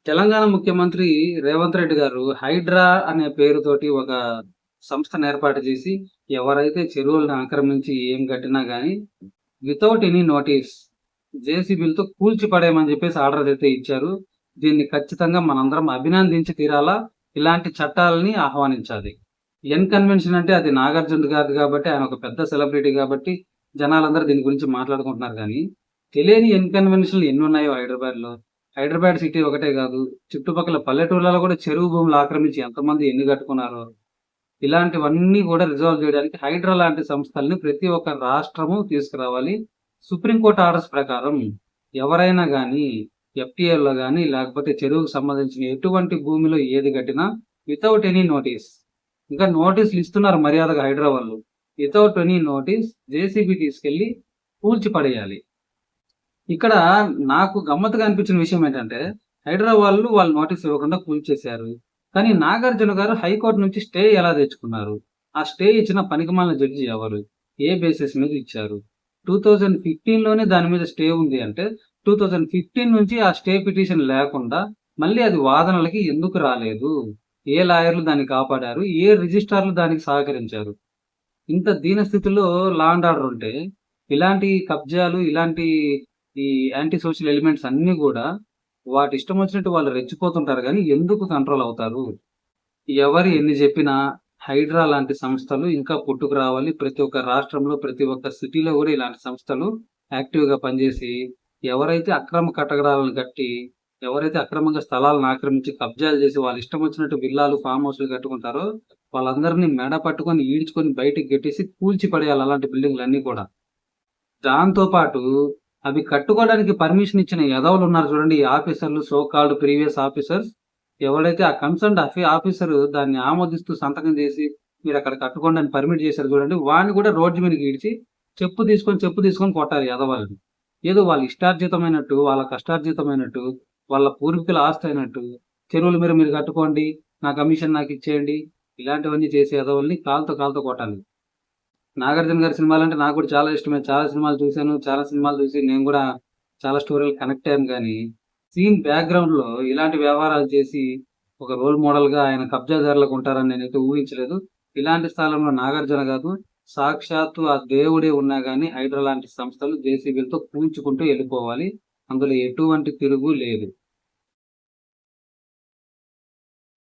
తెలంగాణ ముఖ్యమంత్రి రేవంత్ రెడ్డి గారు హైడ్రా అనే పేరుతోటి ఒక సంస్థను ఏర్పాటు చేసి, ఎవరైతే చెరువులను ఆక్రమించి ఏం కట్టినా గాని వితౌట్ ఎనీ నోటీస్ జేసీబీలతో కూల్చిపడేయమని చెప్పేసి ఆర్డర్స్ అయితే ఇచ్చారు. దీన్ని ఖచ్చితంగా మనందరం అభినందించి తీరాలా. ఇలాంటి చట్టాలని ఆహ్వానించాలి. ఎన్ కన్వెన్షన్ అంటే అది నాగార్జున గారిది కాబట్టి, ఆయన ఒక పెద్ద సెలబ్రిటీ కాబట్టి జనాలందరూ దీని గురించి మాట్లాడుకుంటున్నారు గానీ, తెలియని ఎన్ కన్వెన్షన్‌లు ఎన్నున్నాయో హైదరాబాద్‌లో. హైదరాబాద్ సిటీ ఒకటే గాదు. చుట్టుపక్కల పల్లెటూర్లలో గూడా చెరువు భూములు ఆక్రమించి ఎంతమంది ఎన్ని కట్టుకున్నారో. ఇలాంటివన్నీ గూడా రిజాల్వ్ జేయడానికి హైడ్రా లాంటి సంస్థల్ని ప్రతి ఒక్క రాష్ట్రము తీసుకురావాలి. సుప్రీంకోర్టు ఆర్డర్స్ ప్రకారం ఎవరైనా గానీ ఎఫ్‌టీఎల్‌లో గానీ, లేకపోతే చెరువుకు సంబంధించిన ఎటువంటి భూమిలో ఏది కట్టినా వితౌట్ ఎనీ నోటీస్, ఇంకా నోటీసులు ఇస్తున్నారు మర్యాదగా హైడ్రా వాళ్ళు. వితౌట్ ఎనీ నోటీస్ జేసీబీ తీసుకెళ్ళి కూల్చి పడేయాలి. ఇక్కడ నాకు గమ్మత్తుగా అనిపించిన విషయం ఏంటంటే, హైడ్రా వాళ్ళు నోటీస్ ఇవ్వకుండా కూల్చేశారు. కానీ నాగార్జున గారు హైకోర్టు నుంచి స్టే ఎలా తెచ్చుకున్నారు? ఆ స్టే ఇచ్చిన పనికిమాలిన జడ్జి ఎవరు? ఏ బేసిస్ మీద ఇచ్చారు? 2015లోనే దాని మీద స్టే ఉంది అంటే, 2015 నుంచి ఆ స్టే పిటిషన్ లేకుండా మళ్ళీ అది వాదనలకి ఎందుకు రాలేదు? ఏ లాయర్‌లు దాన్ని కాపాడారు? ఏ రిజిస్ట్రార్‌లు దానికి సహకరించారు? ఇంత దీనస్థితిలో లా అండ్ ఆర్డర్ ఉంటే, ఇలాంటి కబ్జాలు, ఇలాంటి ఈ యాంటీ సోషల్ ఎలిమెంట్స్ అన్నీ గూడా వాటిష్టం వచ్చినట్టు వాళ్ళు రెచ్చిపోతుంటారు గానీ, ఎందుకు కంట్రోల్ అవుతారు? ఎవరు ఎన్ని జెప్పినా హైడ్రా లాంటి సంస్థలు ఇంకా పుట్టుకు రావాలి. ప్రతి ఒక్క రాష్ట్రంలో, ప్రతి ఒక్క సిటీలో గూడా ఇలాంటి సంస్థలు యాక్టివ్‌గా పనిజేసి, ఎవరైతే అక్రమ కట్టడాలను కట్టి, ఎవరైతే అక్రమంగా స్థలాలను ఆక్రమించి కబ్జాలు జేసి, వాళ్ళిష్టం వచ్చినట్టు విల్లాలు, ఫార్మ్ హౌస్‌లు కట్టుకుంటారో, వాళ్ళందరిని మెడ పట్టుకొని, ఈడ్చుకొని బయటికి గెట్టేసి కూల్చి పడేయాలి అలాంటి బిల్డింగులన్నీ కూడా. దాంతో పాటు అవి కట్టుకోవడానికి పర్మిషన్ ఇచ్చిన ఎదవలున్నారు చూడండి. ఈ ఆఫీసర్‌లు, సో కాల్డ్ ప్రీవియస్ ఆఫీసర్స్. ఎవడైతే ఆ కన్సర్న్డ్ ఆఫీసరు దాన్ని ఆమోదిస్తూ సంతకం చేసి, మీరక్కడ కట్టుకోండి అని పర్మిట్ చేశారు చూడండి. వాడిని కూడా రోడ్డు మీదకి ఈడ్చి చెప్పు తీసుకొని కొట్టాలి ఎదవలని. ఏదో వాళ్ళ ఇష్టార్జితమైనట్టు, వాళ్ళ కష్టార్జితమైనట్టు, వాళ్ళ పూర్వీకుల ఆస్తి అయినట్టు, చెరువులు మీరు కట్టుకోండి, నా కమిషన్ నాకిచ్చేయండి. ఇలాంటివన్నీ చేసే ఎదవల్ని కాలుతో కొట్టాలి. నాగార్జున గారి సినిమాలంటే నాకు కూడా చాలా ఇష్టమే. చాలా సినిమాలు చూసాను. చాలా సినిమాలు చూసి నేను గూడా చాలా స్టోరీలు కనెక్ట్ అయ్యాను గానీ, సీన్ బ్యాక్‌గ్రౌండ్‌లో ఇలాంటి వ్యవహారాలు చేసి, ఒక రోల్ మోడల్‌గా ఆయన కబ్జాదారులకు ఉంటారని నేనైతే ఊహించలేదు. ఇలాంటి స్థలంలో నాగార్జున గారు సాక్షాత్తు ఆ దేవుడే ఉన్నా గానీ, హైడ్రా లాంటి సంస్థలు జేసీబీలతో కూల్చుకుంటూ ఎళ్ళిపోవాలి. అందులో ఎటువంటి తిరుగు లేదు.